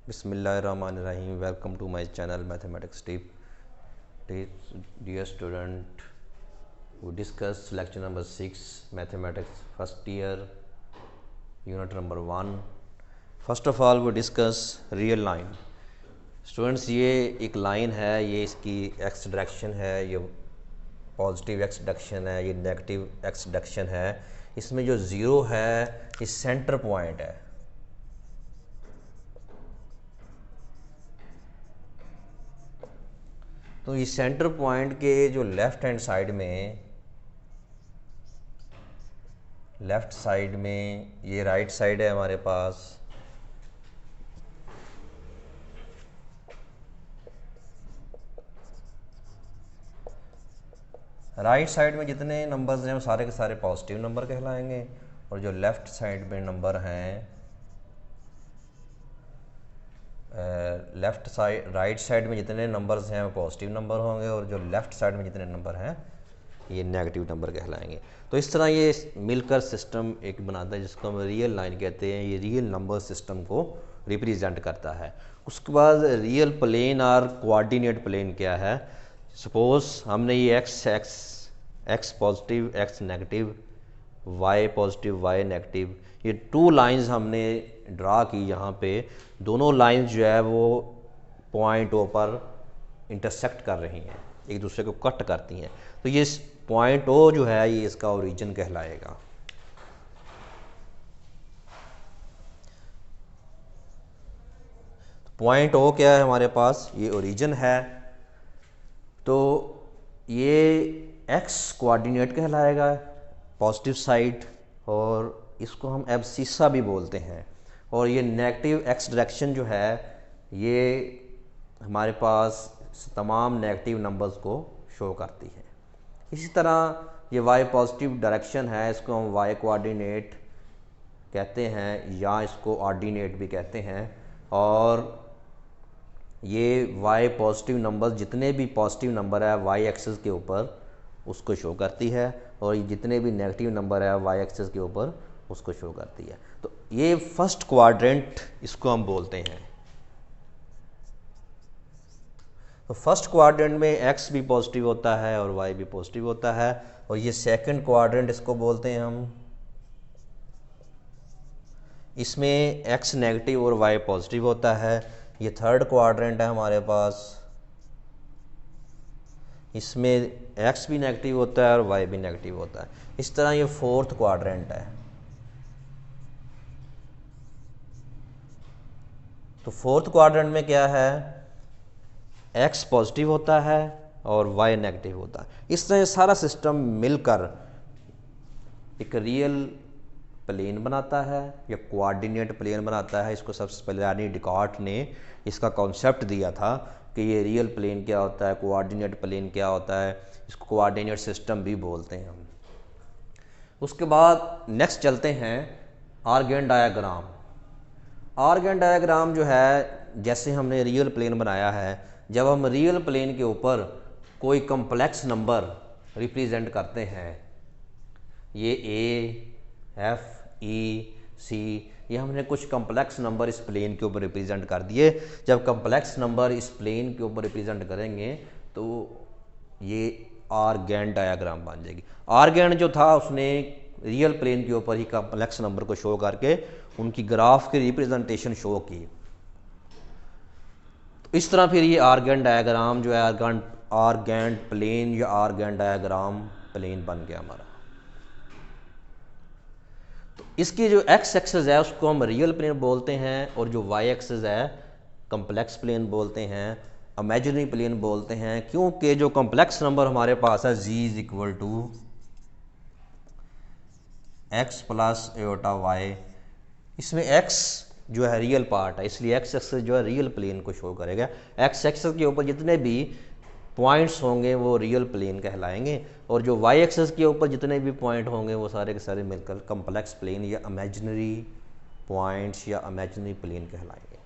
Bismillahirrahmanirrahim. Welcome to my channel Mathematics Tip. Dear student, we discuss lecture number 6 Mathematics first year unit number 1. First of all we discuss real line. Students ये एक line है, ये इसकी x direction है, ये positive x direction है, ये negative x direction है। इसमें जो ज़ीरो है ये सेंटर पॉइंट है। तो ये सेंटर पॉइंट के जो लेफ्ट हैंड साइड में ये राइट साइड है हमारे पास, राइट साइड में जितने नंबर्स हैं वो सारे के सारे पॉजिटिव नंबर कहलाएंगे, और जो लेफ्ट साइड में नंबर हैं राइट साइड में जितने नंबर्स हैं वो पॉजिटिव नंबर होंगे, और जो लेफ्ट साइड में जितने नंबर हैं ये नेगेटिव नंबर कहलाएंगे। तो इस तरह ये मिलकर सिस्टम एक बनाता है जिसको हम रियल लाइन कहते हैं। ये रियल नंबर सिस्टम को रिप्रेजेंट करता है। उसके बाद रियल प्लेन और कोऑर्डिनेट प्लेन क्या है। सपोज हमने ये x positive x negative, y positive y negative, ये टू लाइंस हमने ड्रा की। यहाँ पे दोनों लाइंस जो है वो पॉइंट ओ पर इंटरसेक्ट कर रही हैं, एक दूसरे को कट करती हैं। तो ये पॉइंट ओ जो है ये इसका ओरिजिन कहलाएगा। पॉइंट ओ क्या है हमारे पास, ये ओरिजिन है। तो ये एक्स कोऑर्डिनेट कहलाएगा, पॉजिटिव साइड, और इसको हम एब्सिसा भी बोलते हैं। और ये नेगेटिव एक्स डायरेक्शन जो है ये हमारे पास तमाम नेगेटिव नंबर्स को शो करती है। इसी तरह ये वाई पॉजिटिव डायरेक्शन है, इसको हम वाई कोऑर्डिनेट कहते हैं या इसको ऑर्डिनेट भी कहते हैं। और ये वाई पॉजिटिव नंबर, जितने भी पॉजिटिव नंबर है वाई एक्सिस के ऊपर उसको शो करती है, और ये जितने भी नेगेटिव नंबर है वाई एक्सिस के ऊपर उसको शो करती है। तो ये फर्स्ट क्वाड्रेंट इसको हम बोलते हैं। तो फर्स्ट क्वाड्रेंट में एक्स भी पॉजिटिव होता है और वाई भी पॉजिटिव होता है, और ये सेकंड क्वाड्रेंट इसको बोलते हैं हम। इसमें एक्स नेगेटिव और वाई पॉजिटिव होता है। ये थर्ड क्वाड्रेंट है हमारे पास, इसमें एक्स भी नेगेटिव होता है और वाई भी नेगेटिव होता है। इस तरह ये फोर्थ क्वाड्रेंट है। तो फोर्थ क्वाड्रेंट में क्या है, एक्स पॉजिटिव होता है और वाई नेगेटिव होता है। इस तरह सारा सिस्टम मिलकर एक रियल प्लेन बनाता है या कोऑर्डिनेट प्लेन बनाता है। इसको सबसे पहले यानी डिकॉर्ट ने इसका कॉन्सेप्ट दिया था कि ये रियल प्लेन क्या होता है, कोऑर्डिनेट प्लेन क्या होता है। इसको कोऑर्डिनेट सिस्टम भी बोलते हैं हम। उसके बाद नेक्स्ट चलते हैं आर्गन डायग्राम। आर्गन डायग्राम जो है, जैसे हमने रियल प्लेन बनाया है, जब हम रियल प्लेन के ऊपर कोई कॉम्प्लेक्स नंबर रिप्रेजेंट करते हैं, ये ए एफ ई सी, ये हमने कुछ कॉम्प्लेक्स नंबर इस प्लेन के ऊपर रिप्रेजेंट कर दिए। जब कॉम्प्लेक्स नंबर इस प्लेन के ऊपर रिप्रेजेंट करेंगे तो ये आर्गन डायग्राम बन जाएगी। आर्गन जो था उसने रियल प्लेन के ऊपर ही कॉम्प्लेक्स नंबर को शो करके उनकी ग्राफ की रिप्रेजेंटेशन शो की। तो इस तरह फिर ये आर्गन डायग्राम जो है आर्गन प्लेन या आर्गन डायग्राम प्लेन बन गया हमारा। तो इसकी जो एक्स एक्सिस है उसको हम रियल प्लेन बोलते हैं, और जो वाई एक्सिस है कॉम्प्लेक्स प्लेन बोलते हैं, इमेजिनरी प्लेन बोलते हैं। क्योंकि जो कॉम्प्लेक्स नंबर हमारे पास है Z is equal to X plus iota Y, इसमें एक्स जो है रियल पार्ट है, इसलिए एक्स एक्सिस जो है रियल प्लेन को शो करेगा। एक्स एक्सिस के ऊपर जितने भी पॉइंट्स होंगे वो रियल प्लेन कहलाएंगे, और जो वाई एक्सिस के ऊपर जितने भी पॉइंट होंगे वो सारे के सारे मिलकर कॉम्प्लेक्स प्लेन या इमेजिनरी पॉइंट्स या इमेजिनरी प्लेन कहलाएंगे।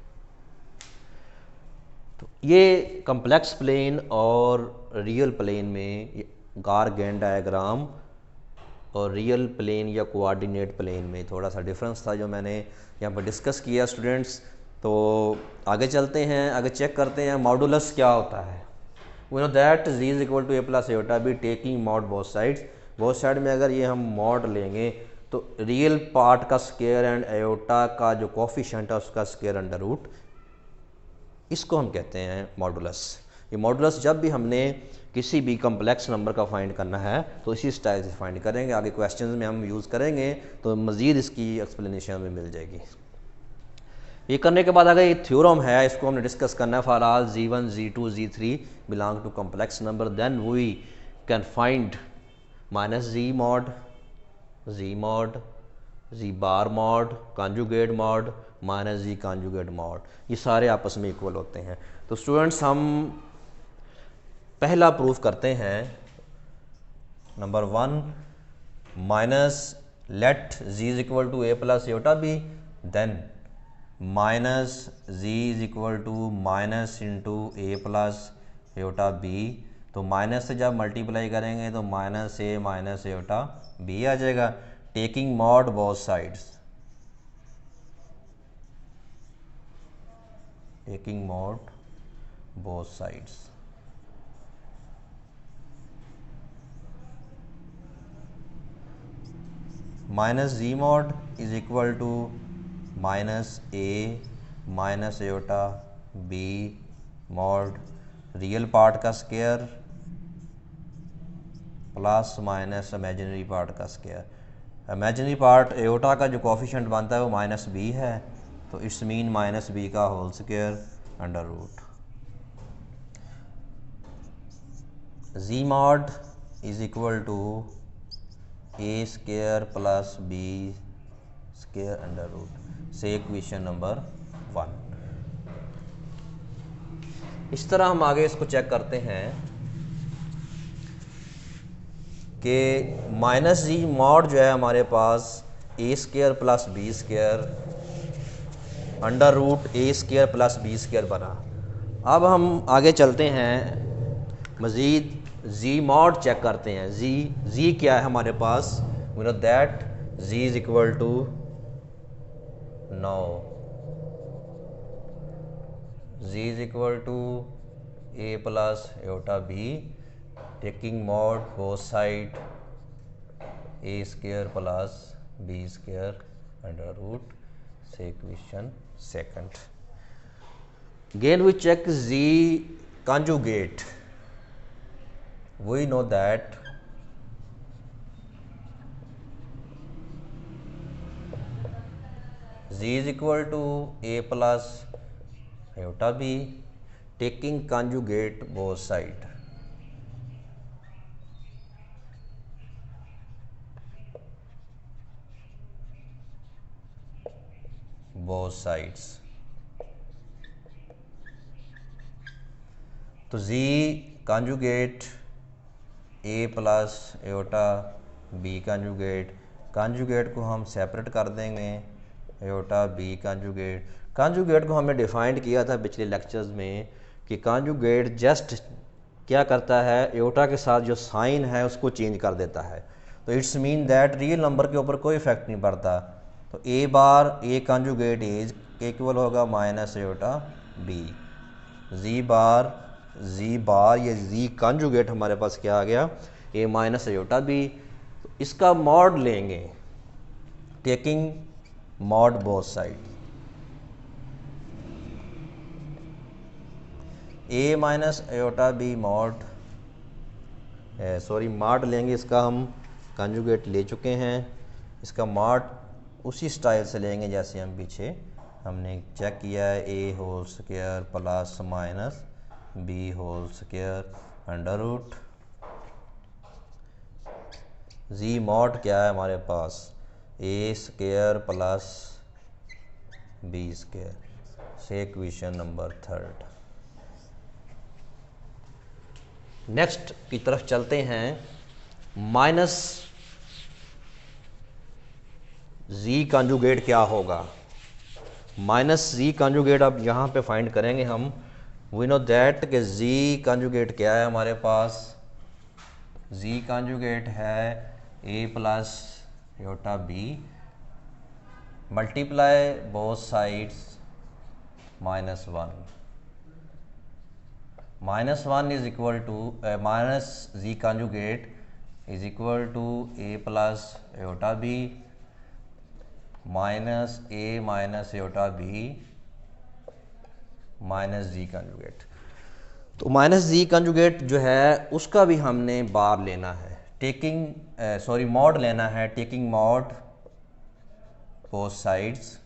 तो ये कॉम्प्लेक्स प्लेन और रियल प्लेन में आर्गन डायग्राम और रियल प्लेन या कोऑर्डिनेट प्लेन में थोड़ा सा डिफरेंस था जो मैंने यहाँ पर डिस्कस किया स्टूडेंट्स। तो आगे चलते हैं, आगे चेक करते हैं मॉडुलस क्या होता है। We know that z is equal to A plus iota B taking mod both sides. Both side में अगर ये हम मॉड लेंगे तो रियल पार्ट का स्क्वायर एंड एयोटा का जो कोफिशिएंट है उसका स्क्वायर अंडर रूट, इसको हम कहते हैं मॉडुलस। ये मॉडुलस जब भी हमने किसी भी कम्प्लेक्स नंबर का फाइंड करना है तो इसी स्टाइल से फाइंड करेंगे। आगे क्वेश्चंस में हम यूज़ करेंगे तो मज़ीद इसकी एक्सप्लेनेशन में मिल जाएगी। ये करने के बाद अगर ये थ्योरम है, इसको हमने डिस्कस करना है। For all z1 z2 z3 belong to complex number then we can find minus z mod, z bar mod, conjugate mod, minus z conjugate mod, ये सारे आपस में इक्वल होते हैं। तो स्टूडेंट्स हम पहला प्रूफ करते हैं, number 1 minus let z is equal to A plus iota B, then minus z is equal to minus into A plus iota B. तो माइनस से जब मल्टीप्लाई करेंगे तो minus A minus iota B आ जाएगा। Taking mod both sides, taking mod both sides. Minus Z mod is equal to minus A minus iota B mod real part का square plus minus imaginary part का square. Imaginary part aorta का जो coefficient बनता है वो minus b है, तो it's mean minus B का whole square under root. Z mod is equal to a square plus B square under root से इक्वेशन नंबर 1। इस तरह हम आगे इसको चेक करते हैं कि माइनस जी मॉड जो है हमारे पास ए square plus B square under root A square plus B square बना। अब हम आगे चलते हैं, मज़ीद जी मॉड चेक करते हैं। जी क्या है हमारे पास, we know that Z is equal to 9, Z is equal to A plus iota B taking mod both side A square plus B square under root से equation second. Again we check z conjugate. We know that z is equal to a plus iota b taking conjugate both side. Both sides. तो z conjugate a plus iota b conjugate को हम separate कर देंगे, aorta b conjugate को हमने defined किया था पिछले लेक्चर्स में कि कंजुगेट जस्ट क्या करता है, एयोटा के साथ जो साइन है उसको चेंज कर देता है। तो it's mean that real number के ऊपर कोई इफेक्ट नहीं पड़ता। तो a bar a conjugate is equal होगा माइनस एयोटा b, जी बार ये जी कंजुगेट हमारे पास क्या आ गया, a माइनस एयोटा b। तो इसका मॉड लेंगे taking mod both side, a minus aorta b mod mod लेंगे। इसका हम कंजुगेट ले चुके हैं, इसका मॉड उसी स्टाइल से लेंगे जैसे हम पीछे हमने चेक किया है, a whole square plus minus b whole square under root. Z mod क्या है हमारे पास, ए स्क्वायर प्लस बी स्क्वायर से इक्वेशन नंबर 3। नेक्स्ट की तरफ चलते हैं, माइनस जी कंजुगेट क्या होगा। माइनस जी कंजुगेट अब यहाँ पे फाइंड करेंगे हम। वी नो दैट कि जी कंजुगेट क्या है हमारे पास, जी कंजुगेट है ए plus iota B multiply both sides -1 -1 is equal to minus Z conjugate is equal to A plus iota B minus A minus iota B minus Z conjugate. तो minus Z conjugate जो है उसका भी हमने बार लेना है, taking mod लेना है, taking mod both sides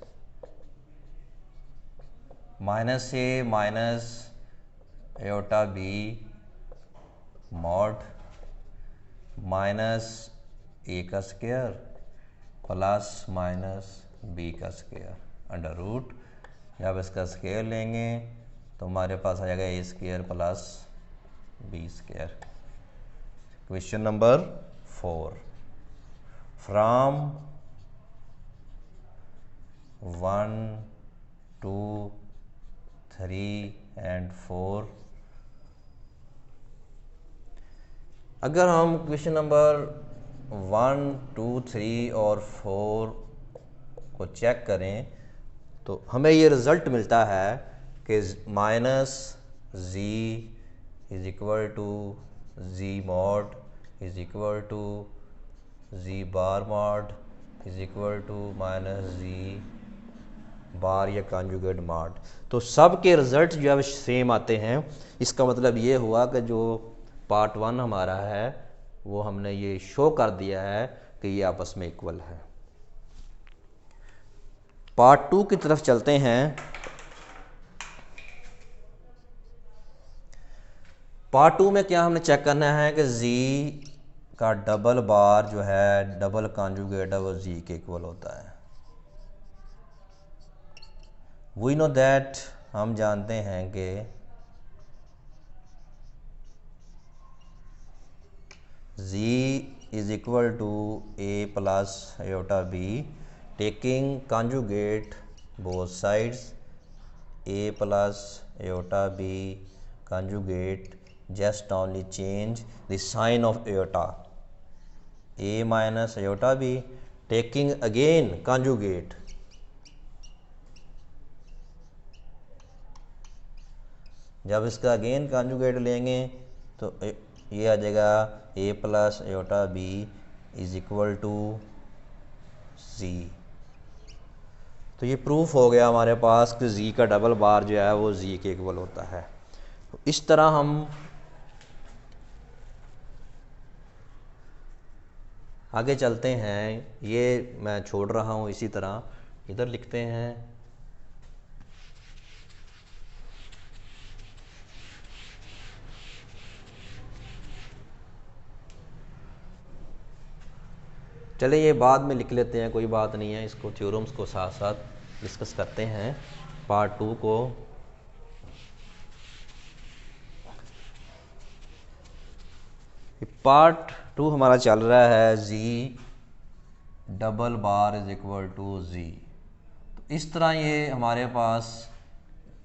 minus A minus iota B mod minus A का स्क्वायर प्लस माइनस बी का स्क्वायर अंडर रूट। जब इसका स्क्वायर लेंगे तो हमारे पास आ जाएगा A square plus B square. Question number 4 from 1 2 3 and 4 अगर हम क्वेश्चन नंबर 1 2 3 और 4 को चेक करें तो हमें ये रिज़ल्ट मिलता है कि minus Z is equal to Z mod is equal to Z bar mod is equal to minus Z bar या कॉन्जुगेट मॉड। तो सब के रिज़ल्ट जो है सेम आते हैं। इसका मतलब ये हुआ कि जो पार्ट 1 हमारा है वो हमने ये शो कर दिया है कि ये आपस में इक्वल है। पार्ट 2 की तरफ चलते हैं। पार्ट 2 में क्या हमने चेक करना है कि जी का डबल बार जो है डबल कॉन्जुगेट है वो जी के इक्वल होता है। वी नो दैट हम जानते हैं कि Z is equal to A plus iota B taking conjugate both sides A plus iota B conjugate just only change the sign of iota a minus iota b taking again conjugate जब इसका again conjugate लेंगे तो ये आ जाएगा a plus iota b is equal to z। तो ये proof हो गया हमारे पास कि z का डबल बार जो है वो z के इक्वल होता है। इस तरह हम आगे चलते हैं। ये मैं छोड़ रहा हूँ इसी तरह इधर लिखते हैं। चलिए ये बाद में लिख लेते हैं, कोई बात नहीं है। इसको थ्योरम्स को साथ साथ डिस्कस करते हैं पार्ट 2 को। पार्ट 2 हमारा चल रहा है Z double bar is equal to Z. तो इस तरह ये हमारे पास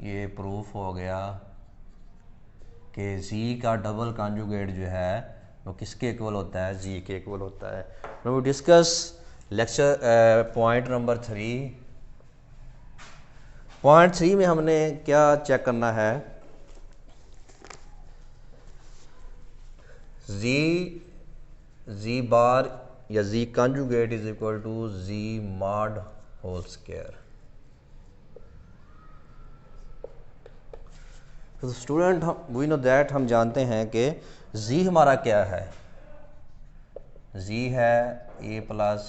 ये प्रूफ हो गया कि जी का डबल कॉन्जुगेट जो है वो किसके इक्वल होता है, जी के इक्वल होता है। Now we discuss lecture point number 3। Point 3 में हमने क्या चेक करना है, जी बार या Z conjugate is equal to Z mod whole square. तो स्टूडेंट वी नो दैट हम जानते हैं कि जी हमारा क्या है, जी है ए प्लस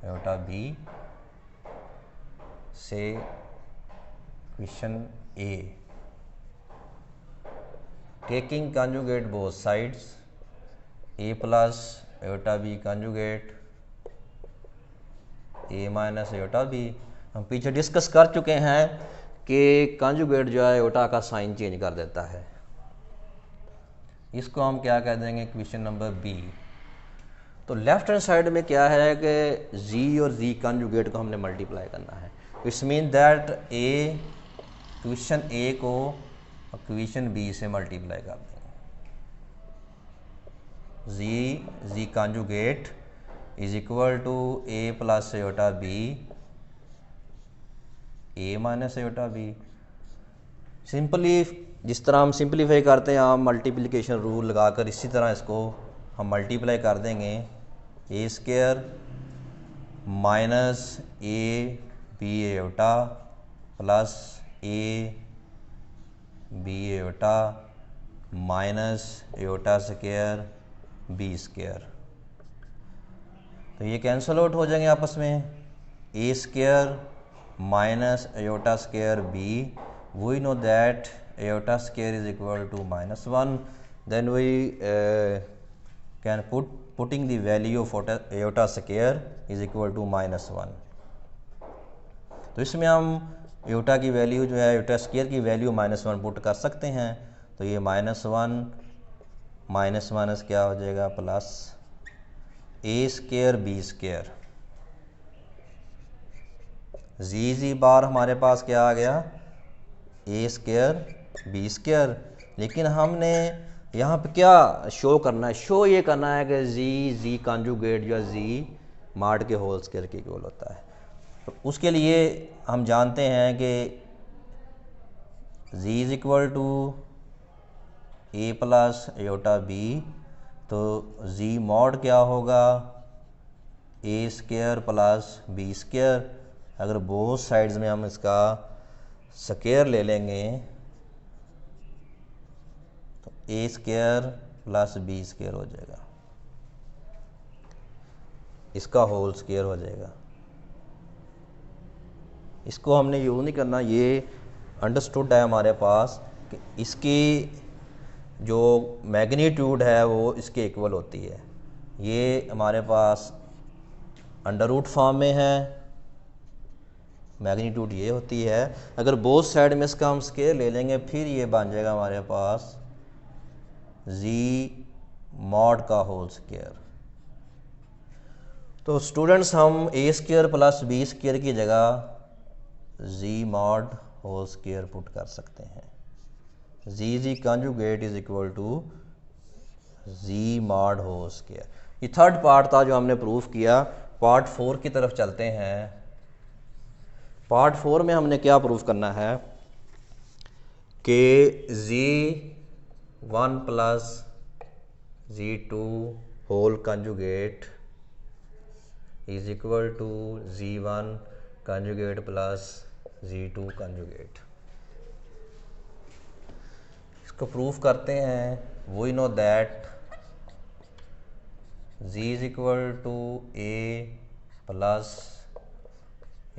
एयोटा बी से question a taking conjugate both sides A plus iota b conjugate a minus iota b. हम पीछे डिस्कस कर चुके हैं कि कॉन्जुगेट जो है एयोटा का साइन चेंज कर देता है। इसको हम क्या कह देंगे, क्वेश्चन नंबर बी। तो लेफ्ट हैंड साइड में क्या है कि जी और जी कॉन्जुगेट को हमने मल्टीप्लाई करना है। It's mean that A question A को क्वेश्चन बी से मल्टीप्लाई कर देंगे। Z conjugate is equal to A plus iota B A minus iota B. Simply जिस तरह हम सिंपलीफाई करते हैं, हम मल्टीप्लिकेशन रूल लगाकर इसी तरह इसको हम मल्टीप्लाई कर देंगे। A square minus A B iota plus A B iota minus iota square B square, तो ये कैंसल आउट हो जाएंगे आपस में। A square minus iota square B, we know that iota square is equal to -1, then we can putting the value of iota square is equal to -1। तो इसमें हम एटा की वैल्यू जो है, एटा स्क्वायर की वैल्यू -1 पुट कर सकते हैं। तो ये -1 माइनस माइनस क्या हो जाएगा, प्लस ए स्क्वायर बी स्क्वायर, जी बार हमारे पास क्या आ गया, ए स्क्वायर बी स्क्वायर। लेकिन हमने यहाँ पे क्या शो करना है, शो ये करना है कि जी कॉन्जुगेट या जी मॉड के होल स्क्वायर के इक्वल होता है। तो उसके लिए हम जानते हैं कि z is equal to A plus Etah b, तो z मॉड क्या होगा, a square plus B square. अगर बोथ साइड्स में हम इसका स्क्वायर ले लेंगे तो a square plus B square हो जाएगा, इसका होल स्क्वायर हो जाएगा। इसको हमने यूज़ नहीं करना, ये अंडरस्टूड है हमारे पास कि इसकी जो मैग्नीट्यूड है वो इसके इक्वल होती है। ये हमारे पास अंडर रूट फॉर्म में है, मैग्नीट्यूड ये होती है। अगर बोथ साइड में इसका हम स्क्वायर ले लेंगे फिर ये बन जाएगा हमारे पास जी मॉड का होल स्क्वायर। तो स्टूडेंट्स हम A square plus B square की जगह Z mod whole square put कर सकते हैं। Z conjugate is equal to Z mod whole square. ये थर्ड पार्ट था जो हमने प्रूफ किया। पार्ट 4 की तरफ चलते हैं। पार्ट 4 में हमने क्या प्रूफ करना है कि G one plus G two whole conjugate is equal to G one conjugate plus G two conjugate. इसको प्रूफ करते हैं। We know that z is equal to A plus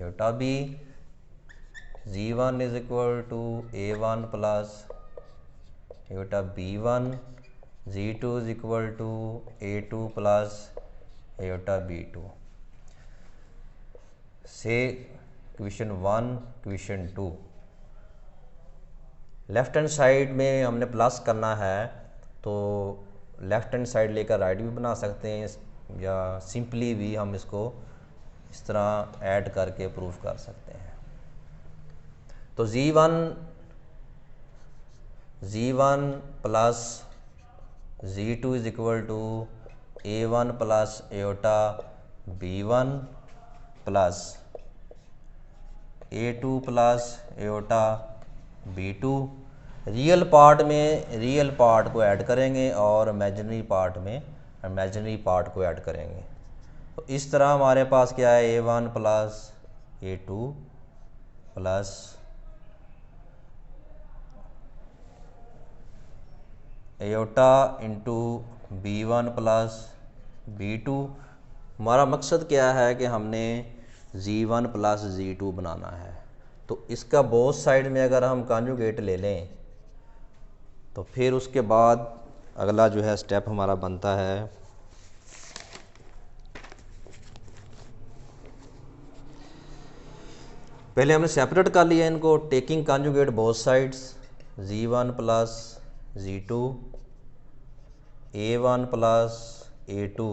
Etah B, G one is equal to a1 plus Etah b1, G two is equal to a2 plus Etah b2। से question 1 question 2 left hand side में हमने plus करना है, तो left hand side लेकर right भी बना सकते हैं, या सिंपली भी हम इसको इस तरह ऐड करके प्रूफ कर सकते हैं। तो z one plus z two is equal to a1 plus Etah b1 plus a2 plus Etah b2। Real part में रियल पार्ट को ऐड करेंगे और इमेजिनरी पार्ट में इमेजिनरी पार्ट को ऐड करेंगे। तो इस तरह हमारे पास क्या है, a1 plus a2 plus iota into b1 plus b2। हमारा मकसद क्या है कि हमने जी1 प्लस जी2 बनाना है। तो इसका बोथ साइड में अगर हम कॉन्जुगेट ले लें तो फिर उसके बाद अगला जो है स्टेप हमारा बनता है पहले हमने सेपरेट कर लिया इनको, taking conjugate both sides, z one plus z two, a1 plus a2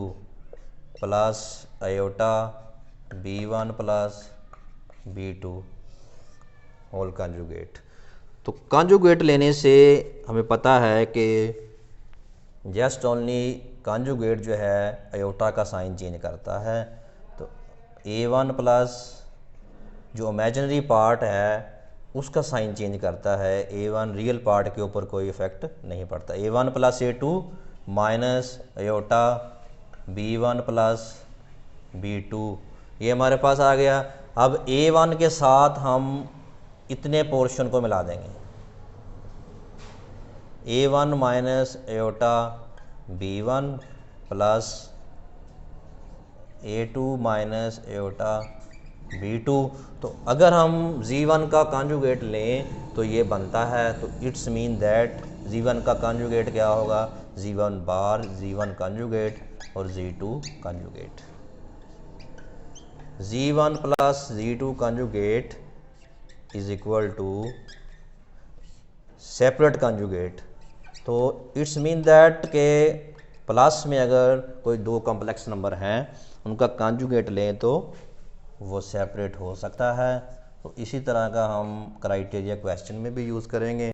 plus एटा b1 plus b2 whole conjugate. तो कॉन्जुगेट लेने से हमें पता है कि जस्ट ओनली कॉन्जुगेट जो है एटा का साइन चेंज करता है। तो a1 प्लस जो इमेजिनरी पार्ट है उसका साइन चेंज करता है, A1 रियल पार्ट के ऊपर कोई इफेक्ट नहीं पड़ता। A1 plus A2 minus iota B1 plus B2, ये हमारे पास आ गया। अब A1 के साथ हम इतने पोर्शन को मिला देंगे, A1 minus iota B1 plus A2 minus iota B2। तो अगर हम G1 का कॉन्जुगेट लें तो ये बनता है, तो इट्स मीन दैट G1 का कॉन्जुगेट क्या होगा, G1 बार, G1 कॉन्जुगेट और G2 conjugate. G1 plus G2 conjugate is equal to separate conjugate. तो इट्स मीन दैट के प्लस में अगर कोई दो कॉम्प्लेक्स नंबर हैं उनका कॉन्जुगेट लें तो वो सेपरेट हो सकता है। तो इसी तरह का हम क्राइटेरिया क्वेश्चन में भी यूज़ करेंगे।